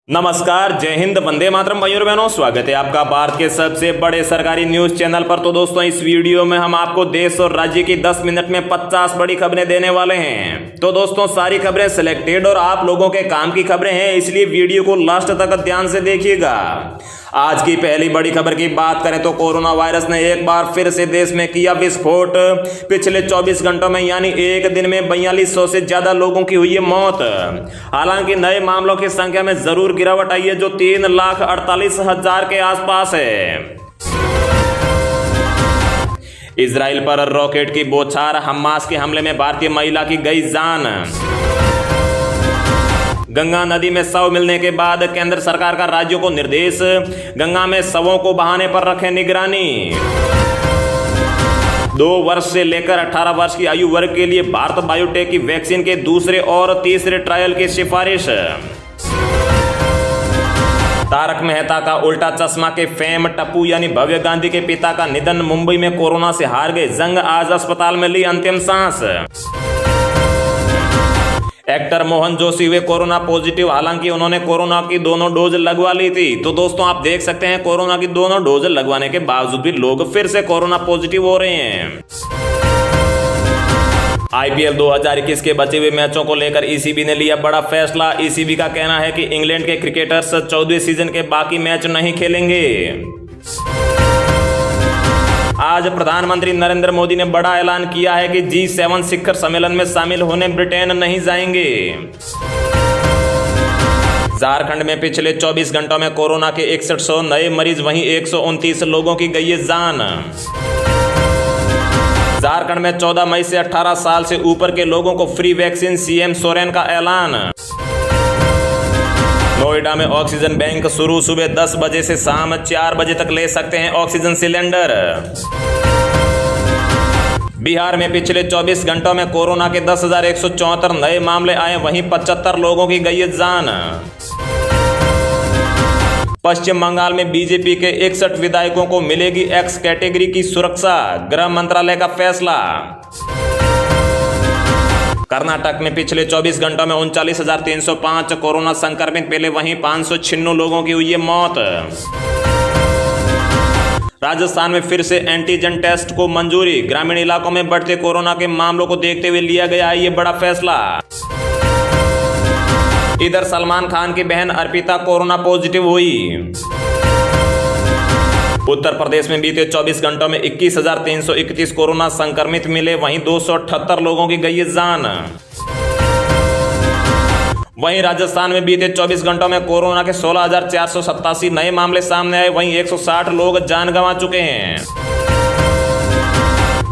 नमस्कार, जय हिंद, वंदे मातरम। भाइयों और बहनों, स्वागत है आपका भारत के सबसे बड़े सरकारी न्यूज चैनल पर। तो दोस्तों, इस वीडियो में हम आपको देश और राज्य की 10 मिनट में 50 बड़ी खबरें देने वाले हैं। तो दोस्तों, सारी खबरें सिलेक्टेड और आप लोगों के काम की खबरें हैं, इसलिए वीडियो को लास्ट तक ध्यान से देखिएगा। आज की पहली बड़ी खबर की बात करें तो कोरोना वायरस ने एक बार फिर से देश में किया विस्फोट। पिछले 24 घंटों में यानी एक दिन में 4200 से ज्यादा लोगों की हुई है मौत। हालांकि नए मामलों की संख्या में जरूर गिरावट आई है, जो 3,48,000 के आसपास है। इजराइल पर रॉकेट की बौछार, हमास के हमले में भारतीय महिला की गई जान। गंगा नदी में शव मिलने के बाद केंद्र सरकार का राज्यों को निर्देश, गंगा में शवों को बहाने पर रखें निगरानी। 2 वर्ष से लेकर 18 वर्ष की आयु वर्ग के लिए भारत बायोटेक की वैक्सीन के दूसरे और तीसरे ट्रायल की सिफारिश। तारक मेहता का उल्टा चश्मा के फेम टप्पू यानी भव्य गांधी के पिता का निधन। मुंबई में कोरोना से हार गए जंग, आज अस्पताल में ली अंतिम सांस। एक्टर मोहन जोशी हुए कोरोना पॉजिटिव, हालांकि उन्होंने कोरोना की दोनों डोज लगवा ली थी। तो दोस्तों, आप देख सकते हैं कोरोना की दोनों डोज लगवाने के बावजूद भी लोग फिर से कोरोना पॉजिटिव हो रहे हैं। आईपीएल 2021 के बचे हुए मैचों को लेकर ईसीबी ने लिया बड़ा फैसला। ईसीबी का कहना है कि इंग्लैंड के क्रिकेटर्स 14वें सीजन के बाकी मैच नहीं खेलेंगे। आज प्रधानमंत्री नरेंद्र मोदी ने बड़ा ऐलान किया है कि G7 शिखर सम्मेलन में शामिल होने ब्रिटेन नहीं जाएंगे। झारखंड में पिछले 24 घंटों में कोरोना के 6100 नए मरीज, वहीं 129 लोगों की गई है जान। झारखंड में 14 मई से 18 साल से ऊपर के लोगों को फ्री वैक्सीन, सीएम सोरेन का ऐलान। नोएडा में ऑक्सीजन बैंक शुरू, सुबह 10 बजे से शाम 4 बजे तक ले सकते हैं ऑक्सीजन सिलेंडर। बिहार में पिछले 24 घंटों में कोरोना के 10,174 नए मामले आए, वहीं 75 लोगों की गई जान। पश्चिम बंगाल में बीजेपी के 61 विधायकों को मिलेगी एक्स कैटेगरी की सुरक्षा, गृह मंत्रालय का फैसला। कर्नाटक में पिछले 24 घंटों में 39,305 कोरोना संक्रमित मिले, वहीं 596 लोगों की हुई है मौत। राजस्थान में फिर से एंटीजन टेस्ट को मंजूरी, ग्रामीण इलाकों में बढ़ते कोरोना के मामलों को देखते हुए लिया गया है ये बड़ा फैसला। इधर सलमान खान की बहन अर्पिता कोरोना पॉजिटिव हुई। उत्तर प्रदेश में बीते 24 घंटों में 21,331 कोरोना संक्रमित मिले, वहीं 278 लोगों की गई जान। वहीं राजस्थान में बीते 24 घंटों में कोरोना के 16,487 नए मामले सामने आए, वहीं 160 लोग जान गंवा चुके हैं।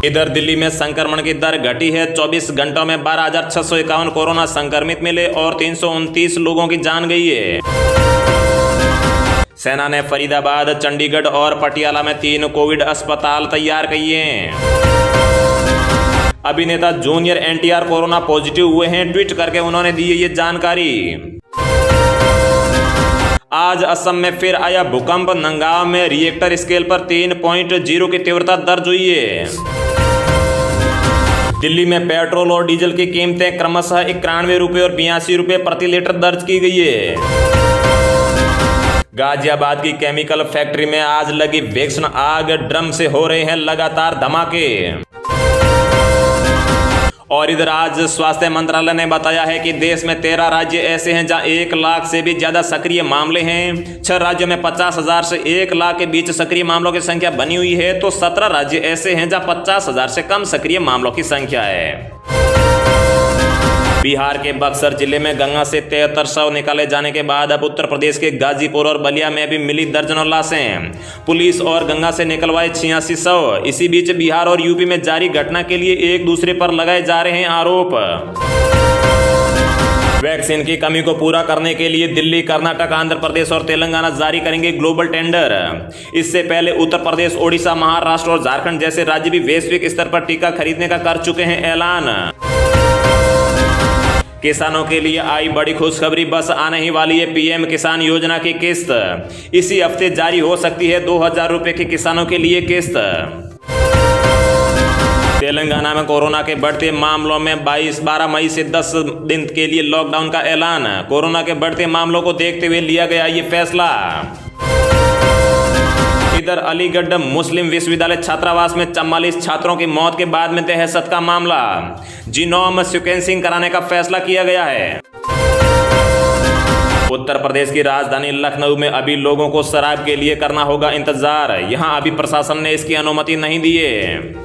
इधर दिल्ली में संक्रमण की दर घटी है। 24 घंटों में 12,651 कोरोना संक्रमित मिले और 329 लोगों की जान गई है। सेना ने फरीदाबाद, चंडीगढ़ और पटियाला में 3 कोविड अस्पताल तैयार किए हैं। अभिनेता जूनियर एनटीआर कोरोना पॉजिटिव हुए हैं, ट्वीट करके उन्होंने दी ये जानकारी। आज असम में फिर आया भूकंप, नंगांव में रिएक्टर स्केल पर 3.0 की तीव्रता दर्ज हुई है। दिल्ली में पेट्रोल और डीजल की कीमतें क्रमशः 91 रुपये और 82 रुपये प्रति लीटर दर्ज की गई है। गाजियाबाद की केमिकल फैक्ट्री में आज लगी भीषण आग, ड्रम से हो रहे हैं लगातार धमाके। और इधर आज स्वास्थ्य मंत्रालय ने बताया है कि देश में 13 राज्य ऐसे हैं जहां 1 लाख से भी ज्यादा सक्रिय मामले हैं। 6 राज्यों में 50,000 से 1 लाख के बीच सक्रिय मामलों की संख्या बनी हुई है, तो 17 राज्य ऐसे हैं जहां 50,000 से कम सक्रिय मामलों की संख्या है। बिहार के बक्सर जिले में गंगा से 73 शव निकाले जाने के बाद अब उत्तर प्रदेश के गाजीपुर और बलिया में भी मिली दर्जनों लाशें। पुलिस और गंगा से निकलवाए 86 शव। इसी बीच बिहार और यूपी में जारी घटना के लिए एक दूसरे पर लगाए जा रहे हैं आरोप। वैक्सीन की कमी को पूरा करने के लिए दिल्ली, कर्नाटक, आंध्र प्रदेश और तेलंगाना जारी करेंगे ग्लोबल टेंडर। इससे पहले उत्तर प्रदेश, ओडिशा, महाराष्ट्र और झारखंड जैसे राज्य भी वैश्विक स्तर पर टीका खरीदने का कर चुके हैं ऐलान। किसानों के लिए आई बड़ी खुशखबरी, बस आने ही वाली है पीएम किसान योजना की किस्त। इसी हफ्ते जारी हो सकती है 2,000 रुपए की किसानों के लिए किस्त। तेलंगाना में कोरोना के बढ़ते मामलों में 12 मई से 10 दिन के लिए लॉकडाउन का ऐलान। कोरोना के बढ़ते मामलों को देखते हुए लिया गया ये फैसला। इधर अलीगढ़ मुस्लिम विश्वविद्यालय छात्रावास में 44 छात्रों की मौत के बाद में दहशत का मामला। जीनोम सीक्वेंसिंग कराने का फैसला किया गया है। उत्तर प्रदेश की राजधानी लखनऊ में अभी लोगों को शराब के लिए करना होगा इंतजार। यहां अभी प्रशासन ने इसकी अनुमति नहीं दी है।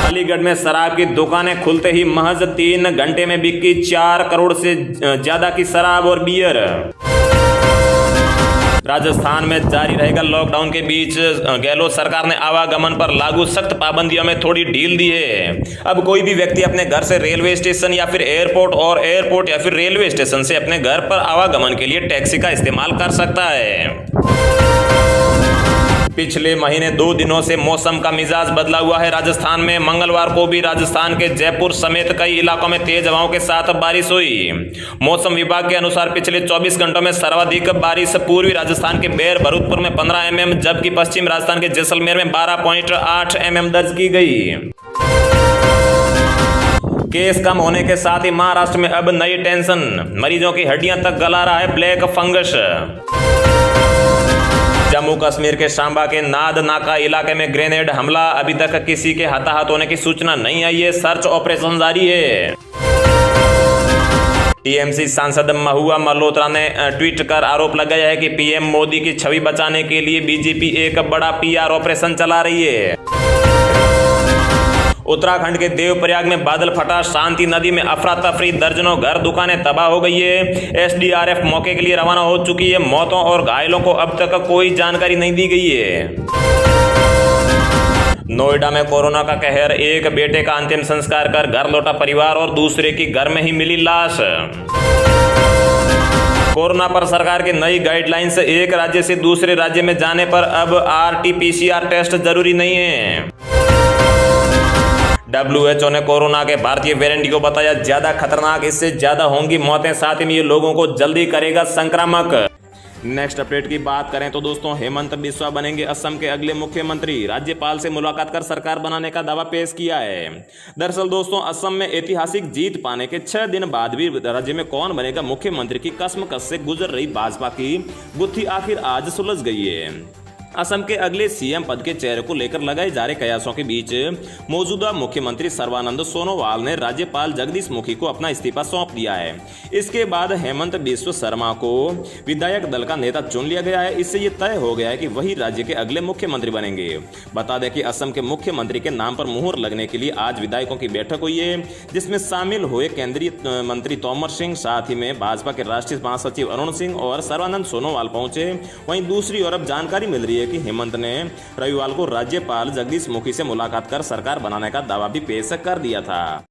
अलीगढ़ में शराब की दुकानें खुलते ही महज 3 घंटे में बिकी 4 करोड़ से ज्यादा की शराब और बियर। राजस्थान में जारी रहेगा लॉकडाउन के बीच गहलोत सरकार ने आवागमन पर लागू सख्त पाबंदियों में थोड़ी ढील दी है। अब कोई भी व्यक्ति अपने घर से रेलवे स्टेशन या फिर एयरपोर्ट और एयरपोर्ट या फिर रेलवे स्टेशन से अपने घर पर आवागमन के लिए टैक्सी का इस्तेमाल कर सकता है। पिछले महीने 2 दिनों से मौसम का मिजाज बदला हुआ है। राजस्थान में मंगलवार को भी राजस्थान के जयपुर समेत कई इलाकों में तेज हवाओं के साथ बारिश हुई। मौसम विभाग के अनुसार पिछले 24 घंटों में सर्वाधिक बारिश पूर्वी राजस्थान के बेर भरूचपुर में 15 mm जबकि पश्चिम राजस्थान के जैसलमेर में 12.8 mm दर्ज की गई। केस कम होने के साथ ही महाराष्ट्र में अब नई टेंशन। मरीजों की हड्डियां तक गला रहा है ब्लैक फंगस। जम्मू कश्मीर के सांबा के नाद नाका इलाके में ग्रेनेड हमला। अभी तक किसी के हताहत होने की सूचना नहीं आई है। सर्च ऑपरेशन जारी है। टीएमसी सांसद महुआ मल्होत्रा ने ट्वीट कर आरोप लगाया है कि पीएम मोदी की छवि बचाने के लिए बीजेपी एक बड़ा पीआर ऑपरेशन चला रही है। उत्तराखंड के देवप्रयाग में बादल फटा। शांति नदी में अफरा तफरी। दर्जनों घर दुकानें तबाह हो गई है। एसडीआरएफ मौके के लिए रवाना हो चुकी है। मौतों और घायलों को अब तक कोई जानकारी नहीं दी गई है। नोएडा में कोरोना का कहर। एक बेटे का अंतिम संस्कार कर घर लौटा परिवार और दूसरे की घर में ही मिली लाश। कोरोना पर सरकार की नई गाइडलाइन से एक राज्य से दूसरे राज्य में जाने पर अब आरटीपीसीआर टेस्ट जरूरी नहीं है। WHO ने कोरोना के भारतीय वेरिएंट को बताया ज्यादा खतरनाक। इससे ज्यादा होंगी मौतें, साथ ही ये लोगों को जल्दी करेगा संक्रामक। नेक्स्ट अपडेट की बात करें तो दोस्तों, हेमंत बिस्वा बनेंगे असम के अगले मुख्यमंत्री। राज्यपाल से मुलाकात कर सरकार बनाने का दावा पेश किया है। दरअसल दोस्तों, असम में ऐतिहासिक जीत पाने के 6 दिन बाद भी राज्य में कौन बनेगा मुख्यमंत्री की कश्मकश से गुजर रही भाजपा की गुत्थी आखिर आज सुलझ गई है। असम के अगले सीएम पद के चेहरे को लेकर लगाए जा रहे कयासों के बीच मौजूदा मुख्यमंत्री सर्बानंद सोनोवाल ने राज्यपाल जगदीश मुखी को अपना इस्तीफा सौंप दिया है। इसके बाद हेमंत बिस्वा शर्मा को विधायक दल का नेता चुन लिया गया है। इससे ये तय हो गया है कि वही राज्य के अगले मुख्यमंत्री बनेंगे। बता दें कि असम के मुख्यमंत्री के नाम पर मुहर लगने के लिए आज विधायकों की बैठक हुई है, जिसमें शामिल हुए केंद्रीय मंत्री तोमर सिंह, साथ ही में भाजपा के राष्ट्रीय महासचिव अरुण सिंह और सर्बानंद सोनोवाल पहुंचे। वहीं दूसरी ओर अब जानकारी मिल रही है कि हेमंत ने रविवार को राज्यपाल जगदीश मुखी से मुलाकात कर सरकार बनाने का दावा भी पेश कर दिया था।